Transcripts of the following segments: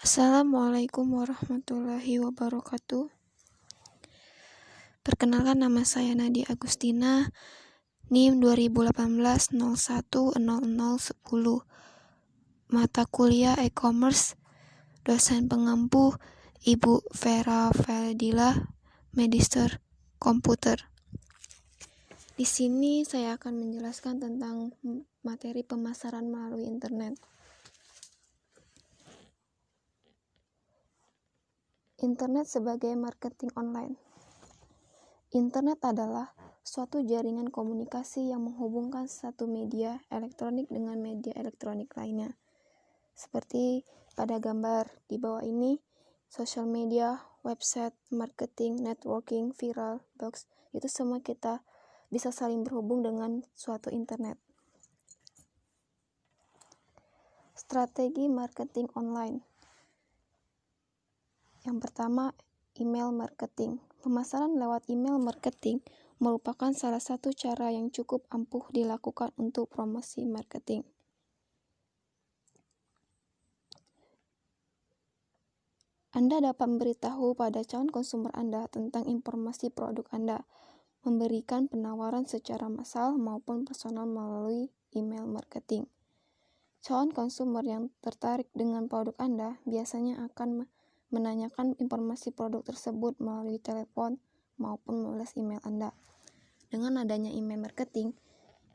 Assalamualaikum warahmatullahi wabarakatuh. Perkenalkan, nama saya Nadia Agustina, NIM 2018-01-0010. Mata kuliah e-commerce, dosen pengampu Ibu Vera Fadila, Magister Komputer. Di sini saya akan menjelaskan tentang materi pemasaran melalui internet. Internet sebagai marketing online. Internet adalah suatu jaringan komunikasi yang menghubungkan satu media elektronik dengan media elektronik lainnya. Seperti pada gambar di bawah ini, sosial media, website, marketing, networking, viral, blogs, itu semua kita bisa saling berhubung dengan suatu internet. Strategi marketing online. Yang pertama, email marketing. Pemasaran lewat email marketing merupakan salah satu cara yang cukup ampuh dilakukan untuk promosi marketing. Anda dapat memberitahu pada calon konsumer Anda tentang informasi produk Anda, memberikan penawaran secara massal maupun personal melalui email marketing. Calon konsumer yang tertarik dengan produk Anda biasanya akan menanyakan informasi produk tersebut melalui telepon maupun melalui email Anda. Dengan adanya email marketing,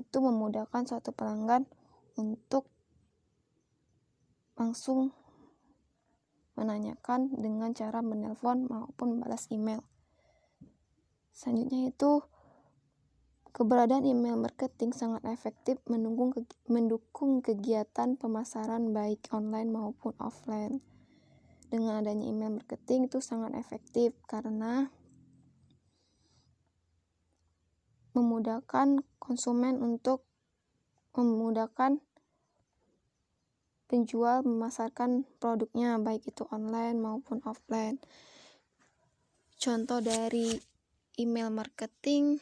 itu memudahkan suatu pelanggan untuk langsung menanyakan dengan cara menelpon maupun balas email. Selanjutnya itu, keberadaan email marketing sangat efektif mendukung kegiatan pemasaran baik online maupun offline. Dengan adanya email marketing itu sangat efektif karena memudahkan konsumen untuk memudahkan penjual memasarkan produknya baik itu online maupun offline. Contoh dari email marketing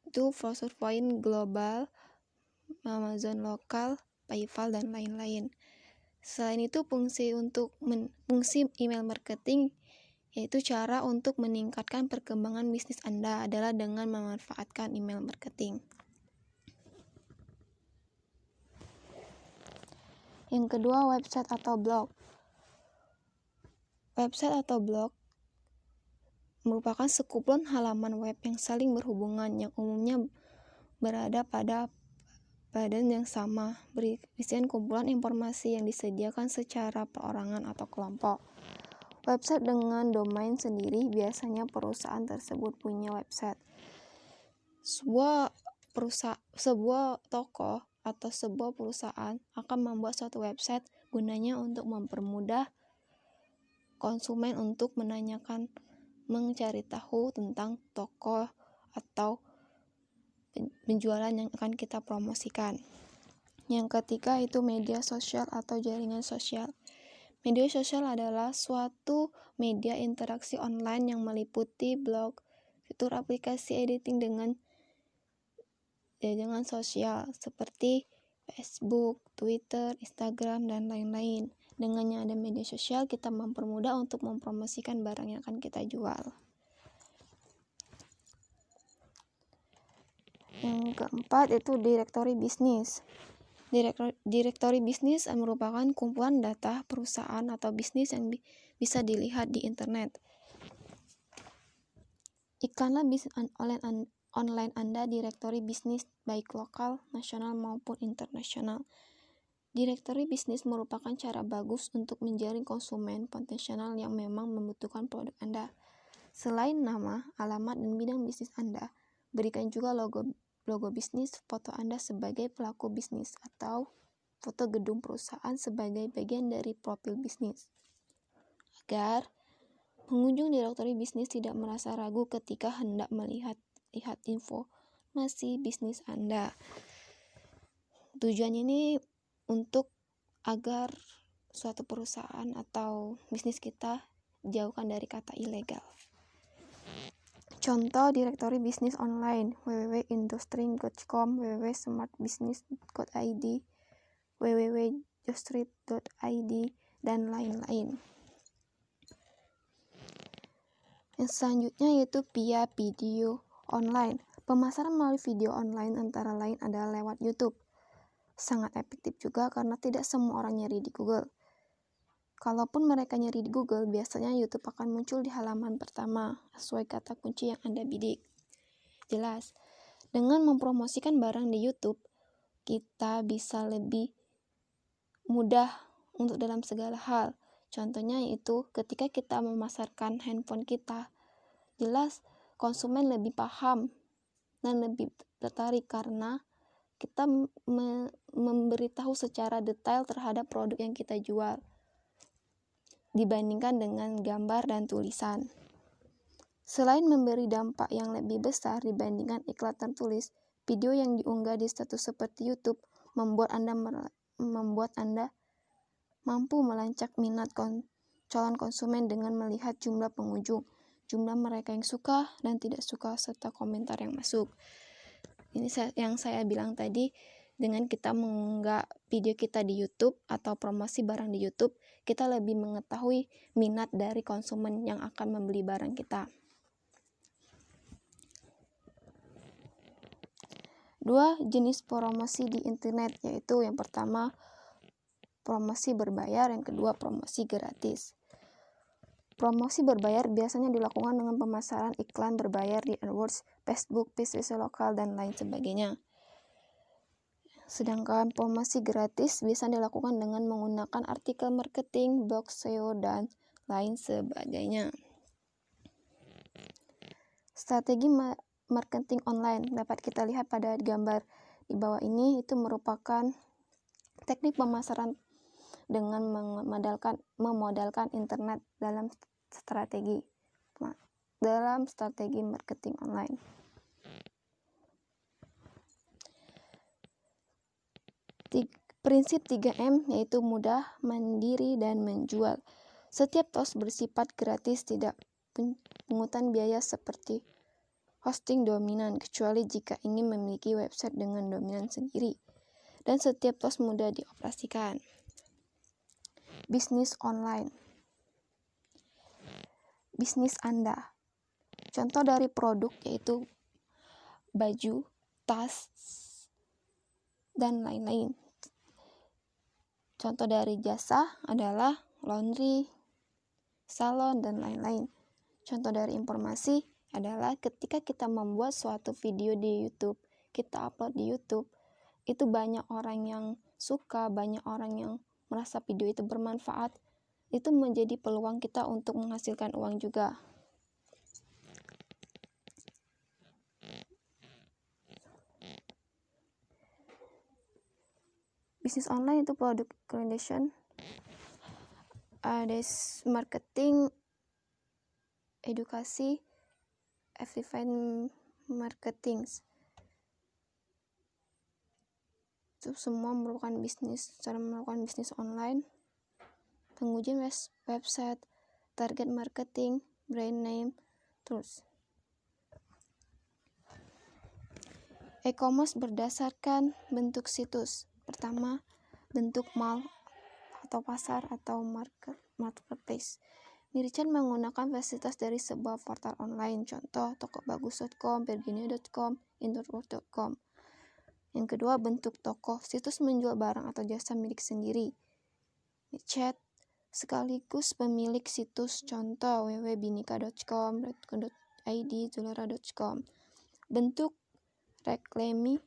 itu Browser Point global, Amazon lokal, PayPal, dan lain-lain. Selain itu, fungsi email marketing yaitu cara untuk meningkatkan perkembangan bisnis Anda adalah dengan memanfaatkan email marketing. Yang kedua, website atau blog. Website atau blog merupakan sekumpulan halaman web yang saling berhubungan yang umumnya berada pada badan yang sama, berisikan kumpulan informasi yang disediakan secara perorangan atau kelompok. Website dengan domain sendiri, biasanya perusahaan tersebut punya website. Sebuah toko atau sebuah perusahaan akan membuat suatu website gunanya untuk mempermudah konsumen untuk mencari tahu tentang toko atau penjualan yang akan kita promosikan. Yang ketiga itu media sosial atau jaringan sosial. Media sosial adalah suatu media interaksi online yang meliputi blog, fitur aplikasi editing dengan jaringan sosial seperti Facebook, Twitter, Instagram, dan lain-lain. Dengannya ada media sosial, kita mempermudah untuk mempromosikan barang yang akan kita jual. Yang keempat itu direktori bisnis. Direktori bisnis merupakan kumpulan data perusahaan atau bisnis yang bisa dilihat di internet. Iklanlah bisnis online Anda direktori bisnis baik lokal, nasional maupun internasional. Direktori bisnis merupakan cara bagus untuk menjaring konsumen potensial yang memang membutuhkan produk Anda. Selain nama, alamat, dan bidang bisnis Anda, berikan juga logo bisnis, foto Anda sebagai pelaku bisnis, atau foto gedung perusahaan sebagai bagian dari profil bisnis, agar pengunjung direktori bisnis tidak merasa ragu ketika hendak melihat informasi bisnis Anda. Tujuannya ini untuk agar suatu perusahaan atau bisnis kita jauhkan dari kata ilegal. Contoh direktori bisnis online www.industry.com, www.smartbusiness.id, www.jobstreet.id, dan lain-lain. Yang selanjutnya yaitu via video online. Pemasaran melalui video online antara lain adalah lewat YouTube. Sangat efektif juga karena tidak semua orang nyari di Google. Kalaupun mereka nyari di Google, biasanya YouTube akan muncul di halaman pertama sesuai kata kunci yang Anda bidik. Jelas, dengan mempromosikan barang di YouTube, kita bisa lebih mudah untuk dalam segala hal. Contohnya yaitu ketika kita memasarkan handphone kita, jelas konsumen lebih paham dan lebih tertarik karena kita memberitahu secara detail terhadap produk yang kita jual dibandingkan dengan gambar dan tulisan. Selain memberi dampak yang lebih besar dibandingkan iklan tertulis, video yang diunggah di status seperti YouTube membuat Anda mampu melacak minat calon konsumen dengan melihat jumlah pengunjung, jumlah mereka yang suka dan tidak suka, serta komentar yang masuk. Ini yang saya bilang tadi, dengan kita mengunggah video kita di YouTube atau promosi barang di YouTube, kita lebih mengetahui minat dari konsumen yang akan membeli barang kita. 2 jenis promosi di internet, yaitu yang pertama promosi berbayar, yang kedua promosi gratis. Promosi berbayar biasanya dilakukan dengan pemasaran iklan berbayar di AdWords, Facebook, PPC lokal, dan lain sebagainya. Sedangkan promosi gratis bisa dilakukan dengan menggunakan artikel marketing, blog SEO, dan lain sebagainya. Strategi marketing online dapat kita lihat pada gambar di bawah ini. Itu merupakan teknik pemasaran dengan memodalkan internet dalam strategi marketing online. Prinsip 3M yaitu mudah, mandiri, dan menjual. Setiap tos bersifat gratis, tidak pungutan biaya seperti hosting dominan, kecuali jika ingin memiliki website dengan dominan sendiri. Dan setiap tos mudah dioperasikan. Bisnis online. Bisnis Anda. Contoh dari produk yaitu baju, tas, dan lain-lain. Contoh dari jasa adalah laundry, salon, dan lain-lain. Contoh dari informasi adalah ketika kita membuat suatu video di YouTube, kita upload di YouTube, itu banyak orang yang suka, banyak orang yang merasa video itu bermanfaat, itu menjadi peluang kita untuk menghasilkan uang juga. Bisnis online itu product creation, ada marketing, edukasi, efficient marketing. Itu semua merupakan bisnis. Cara melakukan bisnis online, pengujian website, target marketing, brand name, terus e-commerce berdasarkan bentuk situs. Pertama, bentuk mall atau pasar atau marketplace. Merchant menggunakan fasilitas dari sebuah portal online, contoh tokobagus.com, bergenio.com, indoorworld.com. Yang kedua, bentuk toko, situs menjual barang atau jasa milik sendiri. Chat sekaligus pemilik situs, contoh www.binika.com, redco.id, zulora.com. Bentuk reklami,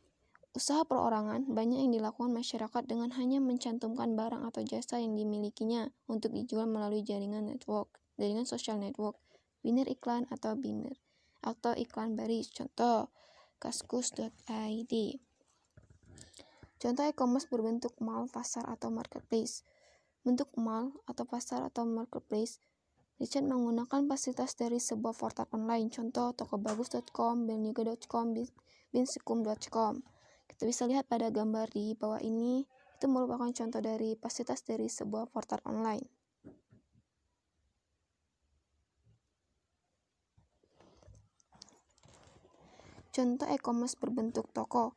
usaha perorangan, banyak yang dilakukan masyarakat dengan hanya mencantumkan barang atau jasa yang dimilikinya untuk dijual melalui jaringan social network, banner iklan atau banner atau iklan baris, contoh kaskus.id. Contoh e-commerce berbentuk mall, pasar, atau marketplace. Bentuk mall atau pasar atau marketplace, merchant menggunakan fasilitas dari sebuah portal online, contoh tokobagus.com, belniaga.com, binsekum.com. Kita bisa lihat pada gambar di bawah ini, itu merupakan contoh dari fasilitas dari sebuah portal online. Contoh e-commerce berbentuk toko.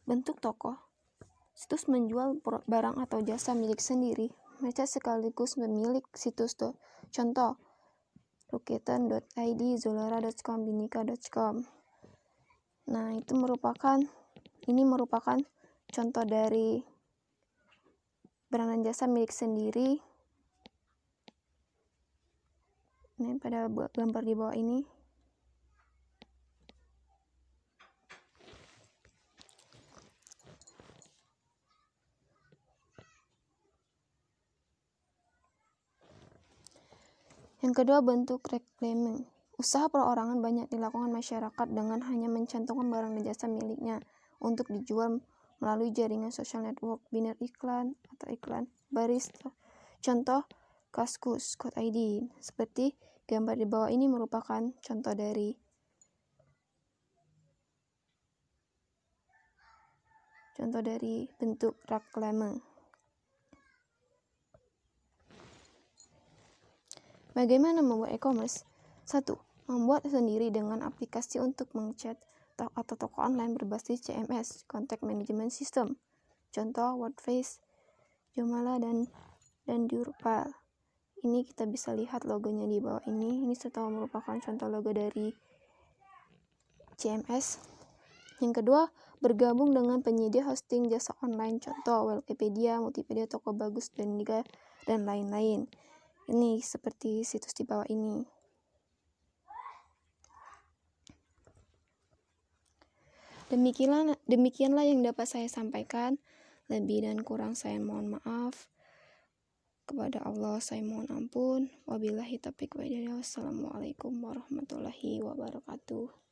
Bentuk toko, situs menjual barang atau jasa milik sendiri. Merchant sekaligus pemilik situs. Contoh, Rakuten.id, Zalora.com, Binika.com. Nah, ini merupakan contoh dari barang dan jasa milik sendiri. Nah, pada gambar di bawah ini. Yang kedua, bentuk reclaiming. Usaha perorangan banyak dilakukan masyarakat dengan hanya mencantumkan barang dan jasa miliknya untuk dijual melalui jaringan social network, banner iklan atau iklan baris. Contoh, Kaskus.id. Seperti gambar di bawah ini merupakan contoh dari bentuk reclaiming. Bagaimana membuat e-commerce? 1. Membuat sendiri dengan aplikasi untuk mengchat atau toko online berbasis CMS, Contact Management System. Contoh WordPress, Joomla, dan Drupal. Ini kita bisa lihat logonya di bawah ini. Ini merupakan contoh logo dari CMS. Yang kedua, bergabung dengan penyedia hosting jasa online. Contoh Wikipedia, Multipedia, Toko Bagus, dan lain-lain. Ini seperti situs di bawah ini. Demikianlah yang dapat saya sampaikan. Lebih dan kurang saya mohon maaf. Kepada Allah saya mohon ampun. Wabillahi taufiq wal hidayah. Wassalamualaikum warahmatullahi wabarakatuh.